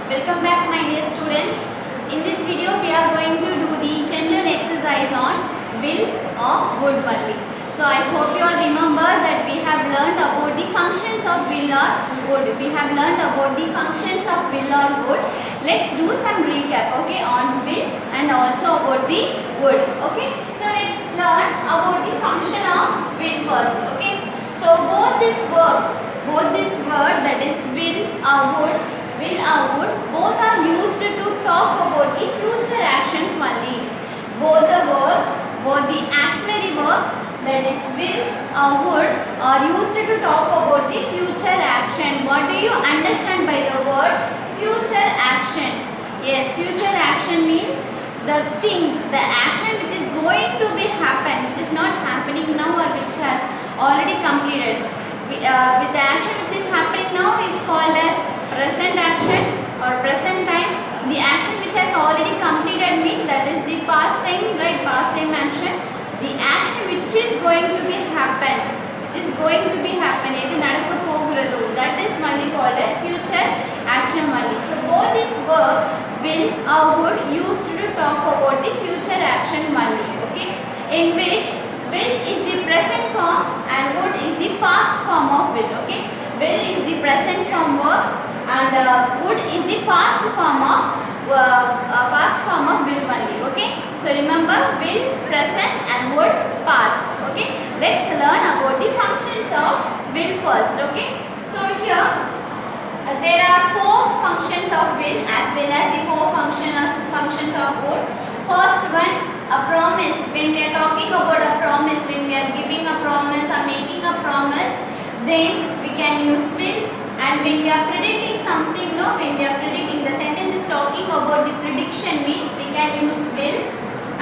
Welcome back my dear students. In this video we are going to do the general exercise on will or would only. So I hope you all remember that we have learned about the functions of will or would. We have learned about the functions of will or would. Let's do some recap, okay, on will and also about the would, okay. So let's learn about the function of will first, okay. So both this word that is will or would, both are used to talk about the future actions only. Both the verbs, both the auxiliary verbs that is will or would are used to talk about the future action. What do you understand by the word future action? Yes, future action means the thing, the action which is going to be happen, which is not happening now or which has already completed. With the action which is happening now is called as present action or present time. The action which has already completed means that is the past time, right? Past time action. The action which is going to be happen, that is only called as future action only. So both this verb will or would used to talk about the future action only, okay, in which will is the present form and would is the past form of will, okay. Will is the present form verb and would is the past form of will only, okay. So remember, will present and would past, okay. Let's learn about the functions of will first, okay. So here there are four functions of will as well as the four functions of would. First one, a promise. When we are talking about a promise, when we are giving a promise or making a promise, then we can use will. And when we are predicting something, when we are predicting, the sentence is talking about the prediction means we can use will.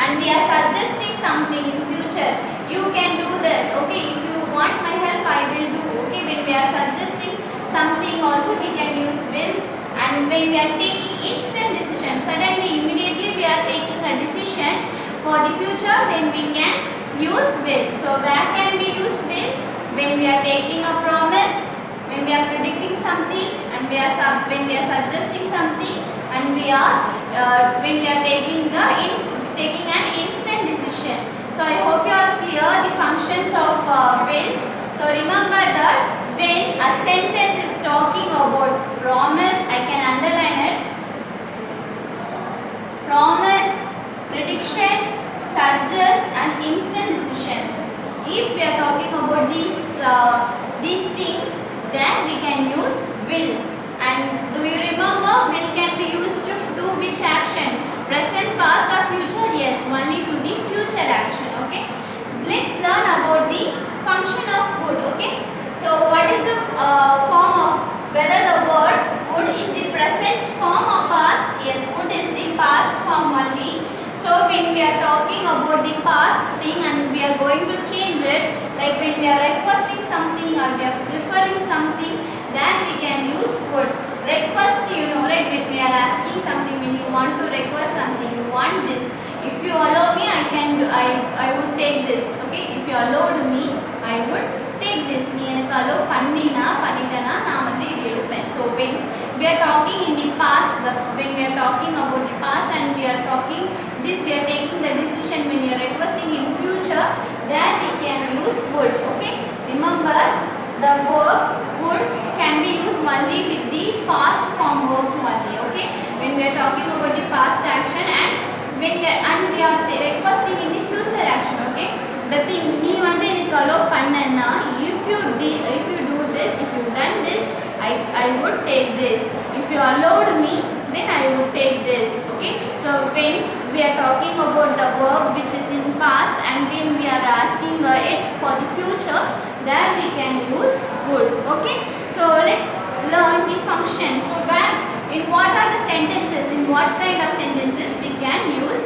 And we are suggesting something in future, you can do that, okay, if you want my help I will do, okay. When we are suggesting something also we can use will. And when we are taking instant decision, suddenly immediately we are taking a decision for the future, then we can use will. So where can we use will? When we are taking a promise, when we are predicting something, and when we are suggesting something, and when we are taking an instant decision. So I hope you are clear the functions of will. So remember that when a sentence is talking about promise, I can underline it. Promise, prediction, suggest and instant decision. If we are talking about these things, then we can use will. And do you remember will can be used to do which action? Present, past or future? Yes, only to the future action, okay. Let's learn about the function of would, okay. So what is the form of, whether the word would is the present form or past? Yes, would is the past form only. So when we are talking about the past thing and we are going to change it, like when we are requesting something or we are preferring something, then we can use would. Request, right, when we are asking something, when you want to request something, you want this, if you allow me I would take this, okay. If you allowed me I would take this. நீ எனக்கு allow பண்ணிட்டேனா நான் வந்து இது எடுப்பேன். So when we are talking in the past, when we are talking about the past and we are talking this, we are taking the decision when we are requesting in future, then we can use would, okay. Remember, the verb would can be used only with the past form verbs only, okay. When we are talking about the past action and when we are requesting in the future action, okay. The thing நீ வந்து எனக்கு allow பண்ணேன்னா, if you do this, if you done this, I would take this. If you allowed me, then I would take this, okay. So when we are talking about the verb which is in past and when we are asking it for the future, then we can use would, okay. So let's learn the function. So in what are the sentences, in what kind of sentences we can use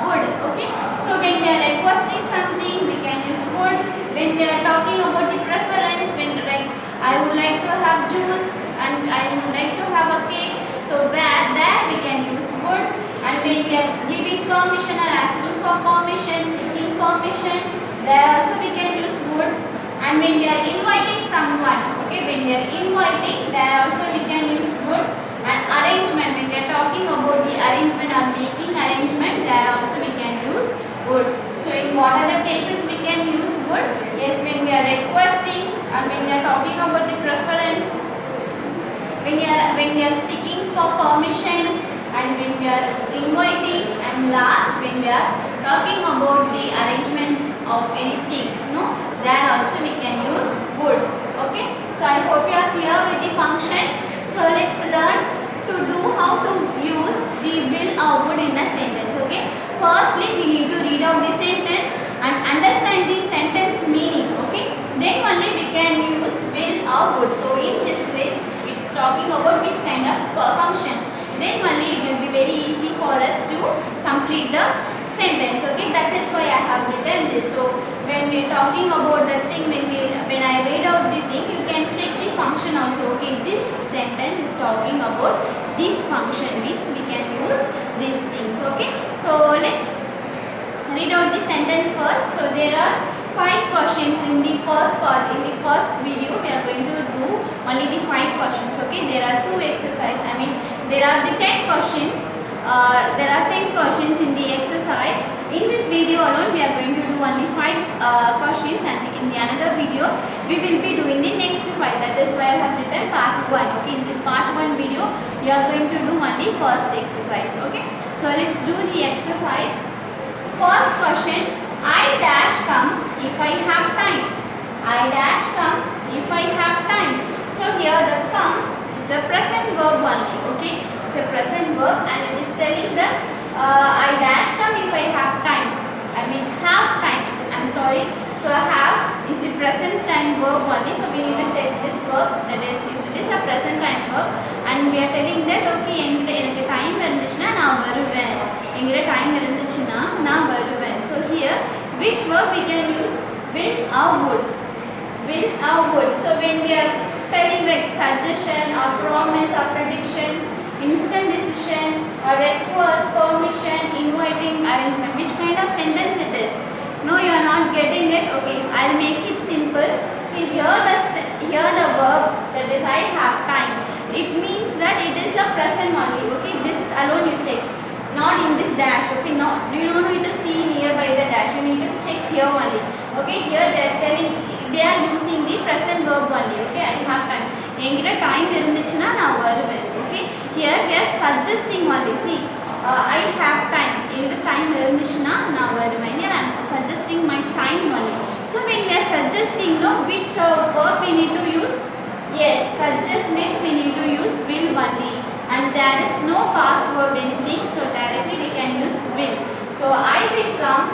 would, okay. So when we are requesting something we can use would. When we are talking about the preference, when like I would like to have juice and I would like to have a cake, so there we can use would. And when we are giving permission or asking for permission, seeking permission, there also we can use would. And when we are inviting someone, okay, when we are inviting, there also we can use would. And arranging when we are seeking for permission, and when we are inviting, and last when we are talking about the arrangements of any things, no, there also we can use would. Okay, so I hope you are clear with the functions. So let's learn to do how to use the will or would in a sentence. Okay, firstly we need to read out the sentence and understand the sentence meaning. Okay, then only we can use will or would. So in this place it's talking about which kind of function, then only it will be very easy for us to complete the sentence. Okay, that is why I have written this. So when we are talking about the thing, when I read out the thing, you can check the function also. Okay, this sentence is talking about this function, means we can use these things. Okay, so let's read out the sentence first. So there are 5 questions in the first part. In the first video we are going to do only the 5 questions. Okay, there are 2 exercises. I mean there are the 10 questions. There are 10 questions in the exercise. In this video alone we are going to do only 5 questions, and in the another video we will be doing the next 5. That is why I have written part 1. Okay, in this part 1 video we are going to do only first exercise. Okay, so let's do the exercise. First question, I dash come if I have time. I dash come if I have time. So here the come is a present verb only. Okay, it's a present verb and it is telling that I dash come if I have time. I mean have time. I'm sorry. So have is the present time verb only. So we need to check this verb. That is, it is a present time verb and we are telling that okay, எனக்கு time இருந்துச்சுனா நான் வருவேன். என்கிட்ட time இருந்துச்சுனா நான் வருவேன். So here which verb we can use? Will or would? Will or would? So when we are telling that suggestion or promise or prediction, instant decision or request, permission, inviting, arrangement, which kind of sentence it is? No, you are not getting it. Okay, I'll make it simple. See here the verb, that is I have time. It means that it is a present only. Okay, this alone you check, not in this dash. Okay, no, you don't need to see nearby the dash, you need to check here only. Okay, here they are using the present verb only. Okay, I have time. என்கிட்ட time இருந்துச்சுனா நான் வருவேன். Okay, here we are suggesting only. See, I have time. என்கிட்ட time இருந்துச்சுனா நான் வருவேன். Here I am suggesting my time only. So when we are suggesting, no, which verb we need to use? Yes, suggest means we need to use will only, and there is no past verb anything, so directly we can use will. So I will come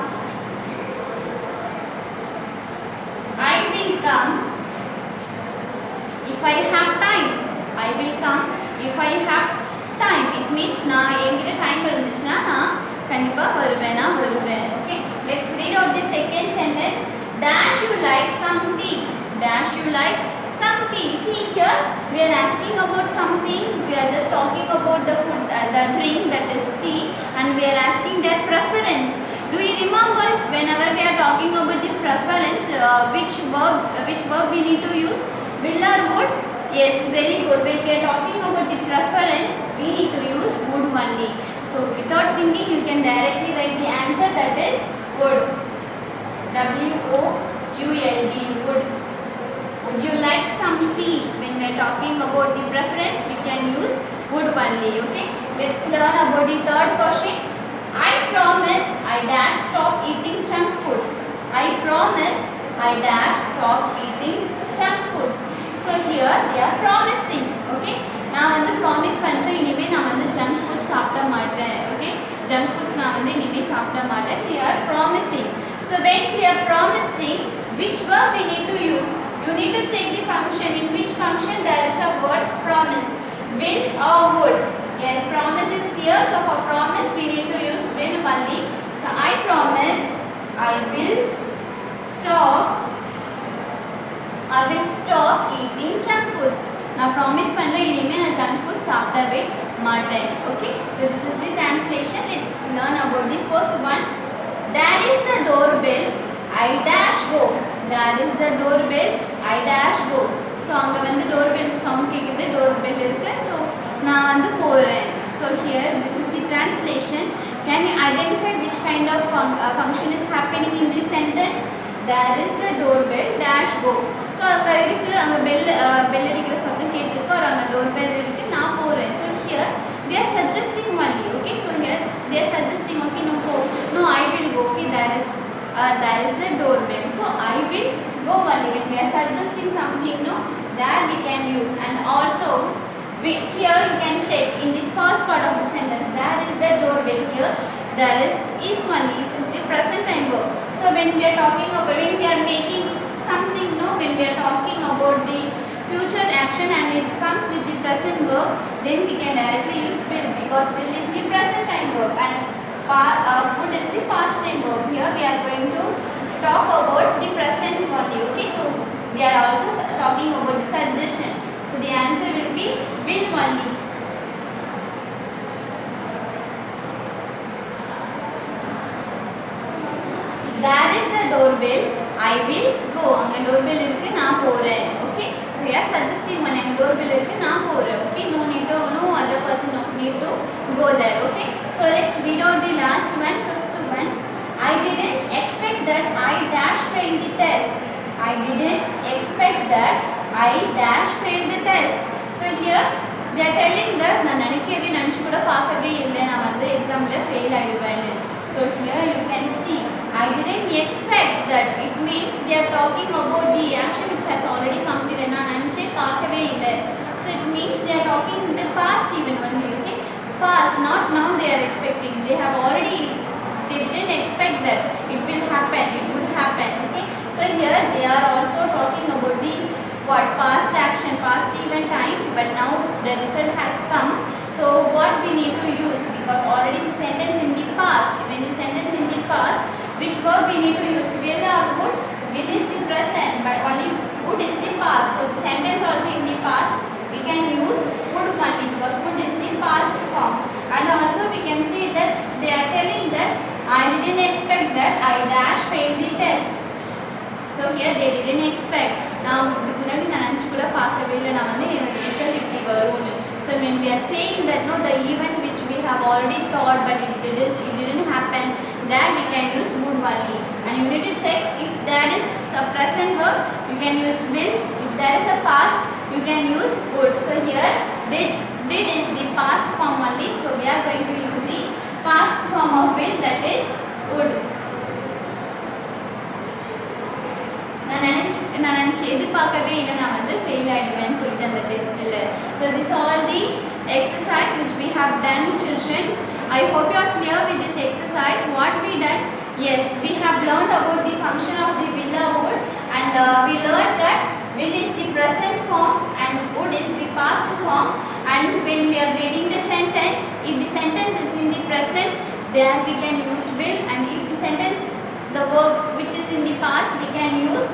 if I have time. I will come if I have time. It means நான் என்கிட்ட time இருந்துச்சுனா நான் கண்டிப்பா வருவேனா வருவேன். Okay, let's read out the second sentence. Dash you like some tea. Dash you like some tea. See here we are asking about something. We are just talking about the food, the drink, that is tea, and we are asking their preference. Do you remember whenever we are talking about the preference, which verb we need to use? Will or would? Yes, very good. When we are talking about the preference, we need to use would only. So without thinking you can directly write the answer, that is would. W-O-U-L-D, would. Would you like some tea? When we are talking about the preference, we can use would only. Okay, let's learn about the third question. I promise I dash stop eating junk food. I promise I dash stop eating junk food. So here they are promising. Okay, நான் வந்து promise பண்றேன், இனிமே நான் வந்து junk food சாப்பிட மாட்டேன். Okay, junk foods நான் வந்து இனிமே சாப்பிட மாட்டேன். They are promising. So when they are promising, which verb we need to use? You need to check the function. In which function there is a word promise? Will or would? Yes, promise is here. So for promise we need to use will only. So I promise I will stop eating junk foods. நான் promise பண்றேன், இனிமே நான் junk food சாப்பிடவே மாட்டேன். Okay, so this is the translation. Let's learn about the fourth one. There is the doorbell, I dash go. There is the doorbell, I dash go. So அங்க வந்து doorbell sound கேக்குது, doorbell இருக்கு. So நான் வந்து போறேன். So here this is the translation. Can you identify which kind of function is happening in this sentence? There is the doorbell dash go. So so அங்கே இருக்குது, அங்கே பெல் அடிக்கிற சத்தம் கேட்டிருக்கு, ஒரு அங்கே டோர் பெல் இருக்குது, நான் போகிறேன். So here they are suggesting only. Okay, so here they are suggesting, okay, no I will go. Okay, there is the doorbell, so I will go only. When we are suggesting something, no, that we can use. And also here you can check in this first part of the sentence, there is the doorbell. Here there is only, this is the present time verb. So when we are talking about, when we are making something, no, when we are talking about the future action and it comes with the present verb, then we can directly use will, because will is the present time verb and would is the past time verb. Here we are going to talk about the present only. Okay, so they are also talking about the suggestion, so the answer will be will only. There is the doorbell, I will go. அங்க doorbell இருக்கு, நான் போறேன். Okay, so you are suggesting when அங்க doorbell இருக்கு, நான் போறேன். Okay, no other person need to go there. Okay, so let's read out the last one, fifth one. I didn't expect that I dash failed the test. I didn't expect that I dash failed the test. So here they are telling that நான் நினைச்சு கூட பார்க்கவே இல்லை, நான் வந்து எக்ஸாம்ல fail ஆயிடுவேன்னு. So here you can see I didn't expect that. It means they are talking about the action which has already completed. நான் நினைச்சே பார்க்கவே இல்லை. So it means they are talking in the past even only. Okay, past, not now they are expecting. They have already, they didn't expect that it will happen, it would happen. Okay, so here they are also talking about the what, past action, past event time, but now the result has come. So what we need to use, because already the sentence in the past, when the sentence in the past, which verb we need to use, will or would? Will is the present, but only would is the past. So the sentence also in the past we can use would only, because would is the past form. And also we can see that they are telling that I didn't expect that I dash failed the test. So here they didn't expect. நான் இதுக்கு முன்னாடி நான் நினச்சி கூட பார்க்கவே இல்லை, நான் வந்து என்னோட ரிசல்ட் இப்படி வரும்னு. So when we are saying that, no, the event which we have already thought but it didn't happen, there we can use would only. And you need to check if there is a present verb, you can use will. If there is a past, you can use would. So here did is the past form only, so we are going to use the past form of will, that is would. நான் நினச்சி எதிர்பார்க்கவே இல்லை, நான் வந்து fail ஆகிடுவேன்னு சொல்லிட்டு அந்த டெஸ்ட்டில். So this all the exercise which we have done, children. I hope you are clear with this exercise. What we done? Yes, we have learned about the function of the will or would, and we learned that will is the present form and would is the past form. And when we are reading the sentence, if the sentence is in the present, then we can use will, and if the sentence, the verb which is in the past, we can use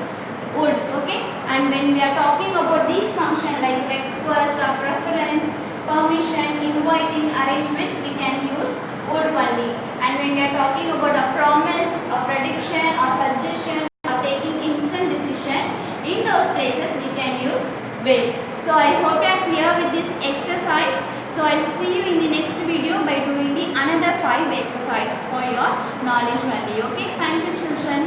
would. Okay, and when we are talking about these function like request or preference, permission, inviting, arrangements, we can use would only. And when we are talking about a promise, a prediction or suggestion or taking instant decision, in those places we can use will. So I hope you are clear with this exercise. So I'll see you in the next video by doing the another 5 exercise for your knowledge only. Okay, thank you children.